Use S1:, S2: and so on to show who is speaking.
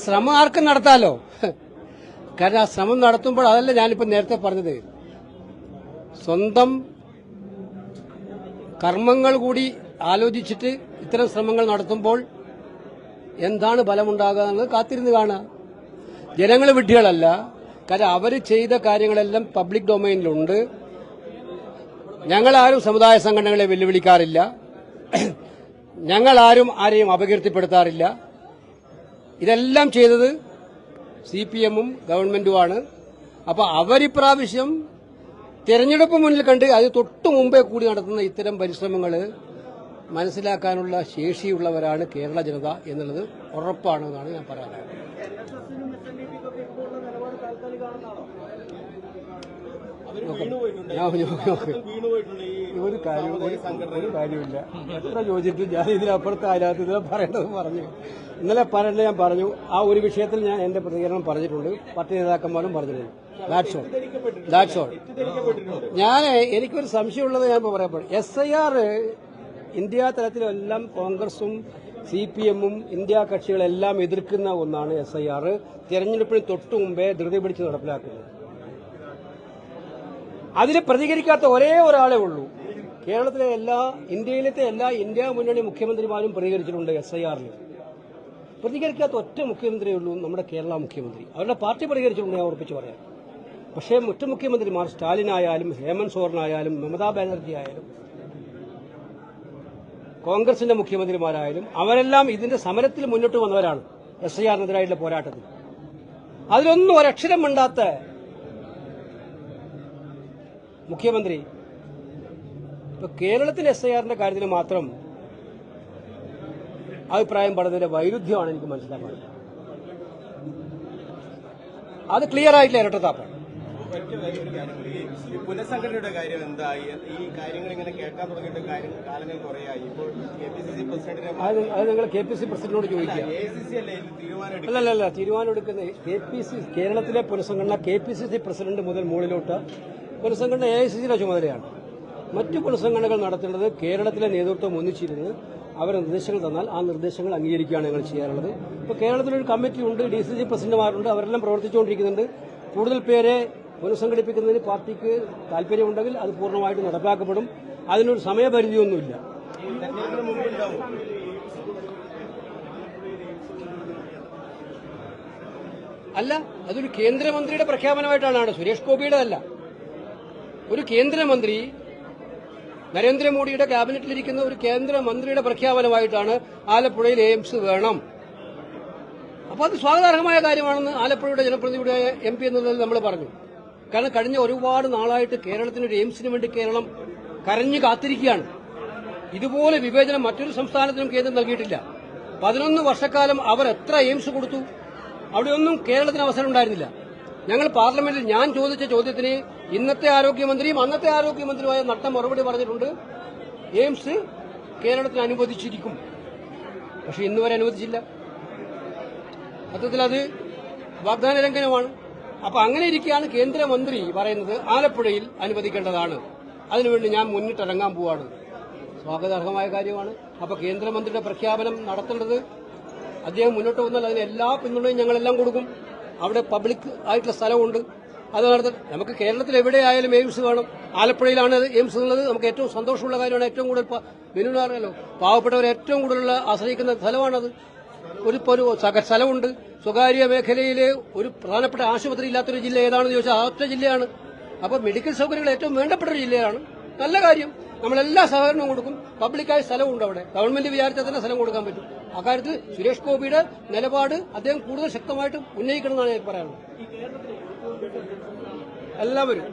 S1: ശ്രമം ആർക്കും നടത്താലോ. കാരണം ആ ശ്രമം നടത്തുമ്പോൾ അതല്ല ഞാനിപ്പോൾ നേരത്തെ പറഞ്ഞത്, സ്വന്തം കർമ്മങ്ങൾ കൂടി ആലോചിച്ചിട്ട് ഇത്തരം ശ്രമങ്ങൾ നടത്തുമ്പോൾ എന്താണ് ഫലമുണ്ടാകുക എന്നത് കാത്തിരുന്ന് കാണുക. ജനങ്ങൾ വിഡ്ഢികളല്ല. കാരണം അവർ ചെയ്ത കാര്യങ്ങളെല്ലാം പബ്ലിക് ഡൊമൈനിലുണ്ട്. ഞങ്ങളാരും സമുദായ സംഘടനകളെ വെല്ലുവിളിക്കാറില്ല. ഞങ്ങളാരും ആരെയും അപകീർത്തിപ്പെടുത്താറില്ല. ഇതെല്ലാം ചെയ്തത് CPM-ഉം ഗവൺമെന്റുമാണ്. അപ്പോൾ അവരിപ്രാവശ്യം തെരഞ്ഞെടുപ്പ് മുന്നിൽ കണ്ട് അത് തൊട്ടു മുമ്പേ കൂടി നടത്തുന്ന ഇത്തരം പരിശ്രമങ്ങൾ മനസ്സിലാക്കാനുള്ള ശേഷിയുള്ളവരാണ് കേരള ജനത എന്നുള്ളത് ഉറപ്പാണെന്നാണ് ഞാൻ പറയാനുള്ളത്. ഒരു കാര്യമില്ല. എത്ര ചോദിച്ചിട്ടും ഞാൻ ഇതിനപ്പുറത്ത് അതിനകത്ത് ഇതിനെ പറയേണ്ടത് പറഞ്ഞു. ഇന്നലെ പറയേണ്ടത് ഞാൻ പറഞ്ഞു. ആ ഒരു വിഷയത്തിൽ ഞാൻ എന്റെ പ്രതികരണം പറഞ്ഞിട്ടുണ്ട്. പാർട്ടി നേതാക്കന്മാരും പറഞ്ഞിട്ടുണ്ട്. That's all. എനിക്കൊരു സംശയമുള്ളത് ഞാൻ ഇപ്പോൾ പറയാൻ പാടില്ല. SIR ഇന്ത്യ തലത്തിലെല്ലാം കോൺഗ്രസും CPM-ഉം ഇന്ത്യ കക്ഷികളെല്ലാം എതിർക്കുന്ന ഒന്നാണ്. SIR തെരഞ്ഞെടുപ്പിന് തൊട്ടു മുമ്പേ ധൃതി പിടിച്ച് നടപ്പിലാക്കുന്നത്. അതിന് പ്രതികരിക്കാത്ത ഒരേ ഒരാളേ ഉള്ളൂ. കേരളത്തിലെ ഇന്ത്യയിലത്തെ എല്ലാ ഇന്ത്യ മുന്നണി മുഖ്യമന്ത്രിമാരും പ്രതികരിച്ചിട്ടുണ്ട്. SIR-ൽ പ്രതികരിക്കാത്ത ഒറ്റ മുഖ്യമന്ത്രിയേ ഉള്ളൂ, നമ്മുടെ കേരള മുഖ്യമന്ത്രി. അവരുടെ പാർട്ടി പ്രതികരിച്ചിട്ടുണ്ട്, ഞാൻ ഉറപ്പിച്ച് പറയാം. പക്ഷേ മറ്റു മുഖ്യമന്ത്രിമാർ, സ്റ്റാലിനായാലും ഹേമന്ത് സോറനായാലും മമതാ ബാനർജി ആയാലും കോൺഗ്രസിന്റെ മുഖ്യമന്ത്രിമാരായാലും അവരെല്ലാം ഇതിന്റെ സമരത്തിൽ മുന്നോട്ട് വന്നവരാണ്. SIR-നെതിരായിട്ടുള്ള പോരാട്ടത്തിൽ അതിലൊന്നും ഒരക്ഷരം മിണ്ടാത്ത മുഖ്യമന്ത്രി ഇപ്പൊ കേരളത്തിൽ SIR-ന്റെ കാര്യത്തിൽ മാത്രം അഭിപ്രായം പറഞ്ഞതിന്റെ വൈരുദ്ധ്യമാണ് എനിക്ക് മനസ്സിലാക്കുന്നത്. അത് ക്ലിയർ ആയിട്ടില്ല ഇരട്ടത്താപ്പാണ്.
S2: പുനഃസംഘടനയുടെ കാര്യം എന്തായി? ഈ കാര്യങ്ങൾ ഇങ്ങനെ കേൾക്കാൻ തുടങ്ങിയിട്ട് കാലങ്ങൾ കുറയായി. ഇപ്പോൾ KPCC പ്രസിഡന്റിനെ
S1: അത് നിങ്ങൾ KPCC പ്രസിഡന്റിനോട് ചോദിക്കുക. അല്ലല്ല, തീരുമാനം എടുക്കുന്ന കേരളത്തിലെ പുനഃസംഘടന KPCC പ്രസിഡന്റ് മുതൽ മുകളിലോട്ട് പുനഃസംഘടന AICC-യുടെ ചുമതലയാണ്. മറ്റു പുനഃസംഘടനകൾ നടത്തേണ്ടത് കേരളത്തിലെ നേതൃത്വം ഒന്നിച്ചിരുന്ന് അവർ നിർദ്ദേശങ്ങൾ തന്നാൽ ആ നിർദ്ദേശങ്ങൾ അംഗീകരിക്കുകയാണ് ഞങ്ങൾ ചെയ്യാറുള്ളത്. ഇപ്പോൾ കേരളത്തിലൊരു കമ്മിറ്റി ഉണ്ട്, DCC പ്രസിഡന്റുമാരുണ്ട്, അവരെല്ലാം പ്രവർത്തിച്ചുകൊണ്ടിരിക്കുന്നുണ്ട്. കൂടുതൽ പേരെ പുനഃസംഘടിപ്പിക്കുന്നതിന് പാർട്ടിക്ക് താല്പര്യമുണ്ടെങ്കിൽ അത് പൂർണ്ണമായിട്ട് നടപ്പാക്കപ്പെടും. അതിനൊരു സമയപരിധിയൊന്നുമില്ല. അല്ല, അതൊരു കേന്ദ്രമന്ത്രിയുടെ പ്രഖ്യാപനമായിട്ടാണ്, സുരേഷ് ഗോപിയുടെ അല്ല. ഒരു കേന്ദ്രമന്ത്രി, നരേന്ദ്രമോദിയുടെ ക്യാബിനറ്റിലിരിക്കുന്ന ഒരു കേന്ദ്രമന്ത്രിയുടെ പ്രഖ്യാപനമായിട്ടാണ് ആലപ്പുഴയിൽ എയിംസ് വേണം. അപ്പോൾ അത് സ്വാഗതാർഹമായ കാര്യമാണെന്ന് ആലപ്പുഴയുടെ ജനപ്രതിനിധിയുടെ MP എന്നുള്ളതിൽ നമ്മൾ പറഞ്ഞു. കാരണം കഴിഞ്ഞ ഒരുപാട് നാളായിട്ട് കേരളത്തിനൊരു എയിംസിന് വേണ്ടി കേരളം കരഞ്ഞു കാത്തിരിക്കുകയാണ്. ഇതുപോലെ വിവേചനം മറ്റൊരു സംസ്ഥാനത്തിനും കേന്ദ്രം നൽകിയിട്ടില്ല. 11 വർഷക്കാലം അവർ എത്ര എയിംസ് കൊടുത്തു? അവിടെയൊന്നും കേരളത്തിന് അവസരം ഉണ്ടായിരുന്നില്ല. ഞങ്ങൾ പാർലമെന്റിൽ ഞാൻ ചോദിച്ച ചോദ്യത്തിന് ഇന്നത്തെ ആരോഗ്യമന്ത്രിയും അന്നത്തെ ആരോഗ്യമന്ത്രിയുമായ നട്ട മറുപടി പറഞ്ഞിട്ടുണ്ട്, എയിംസ് കേരളത്തിന് അനുവദിച്ചിരിക്കും. പക്ഷെ ഇന്നുവരെ അനുവദിച്ചില്ല. സത്യത്തിൽ അത് വാഗ്ദാന ലംഘനമാണ്. അപ്പൊ അങ്ങനെ ഇരിക്കുകയാണ് കേന്ദ്രമന്ത്രി പറയുന്നത് ആലപ്പുഴയിൽ അനുവദിക്കേണ്ടതാണ്, അതിനുവേണ്ടി ഞാൻ മുന്നിട്ടിറങ്ങാൻ പോവാണ്. സ്വാഗതാർഹമായ കാര്യമാണ്. അപ്പൊ കേന്ദ്രമന്ത്രിയുടെ പ്രഖ്യാപനം നടത്തേണ്ടത്, അദ്ദേഹം മുന്നോട്ട് വന്നാൽ അതിന് എല്ലാ പിന്തുണയും ഞങ്ങളെല്ലാം കൊടുക്കും. അവിടെ പബ്ലിക് ആയിട്ടുള്ള സ്ഥലമുണ്ട്, അത് നടത്തണം. നമുക്ക് കേരളത്തിൽ എവിടെയായാലും എയിംസ് വേണം. ആലപ്പുഴയിലാണ് എയിംസ് എന്നുള്ളത് നമുക്ക് ഏറ്റവും സന്തോഷമുള്ള കാര്യമാണ്. ഏറ്റവും കൂടുതൽ ബിനുവിനറിയാലോ, പാവപ്പെട്ടവർ ഏറ്റവും കൂടുതൽ ആശ്രയിക്കുന്ന സ്ഥലമാണത്. ഒരു സ്ഥലമുണ്ട്. സ്വകാര്യ മേഖലയിലെ ഒരു പ്രധാനപ്പെട്ട ആശുപത്രി ഇല്ലാത്തൊരു ജില്ല ഏതാണെന്ന് ചോദിച്ചാൽ ആ ഒറ്റ ജില്ലയാണ്. അപ്പോൾ മെഡിക്കൽ സൗകര്യങ്ങൾ ഏറ്റവും വേണ്ടപ്പെട്ട ഒരു ജില്ലയാണ്. നല്ല കാര്യം, നമ്മളെല്ലാ സഹകരണവും കൊടുക്കും. പബ്ലിക്കായ സ്ഥലമുണ്ട് അവിടെ, ഗവൺമെന്റ് വിചാരിച്ചാൽ തന്നെ സ്ഥലം കൊടുക്കാൻ പറ്റും. അക്കാര്യത്തിൽ സുരേഷ് ഗോപിയുടെ നിലപാട് അദ്ദേഹം കൂടുതൽ ശക്തമായിട്ട് ഉന്നയിക്കണമെന്നാണ് ഞാൻ പറയാനുള്ളത്. എല്ലാവരും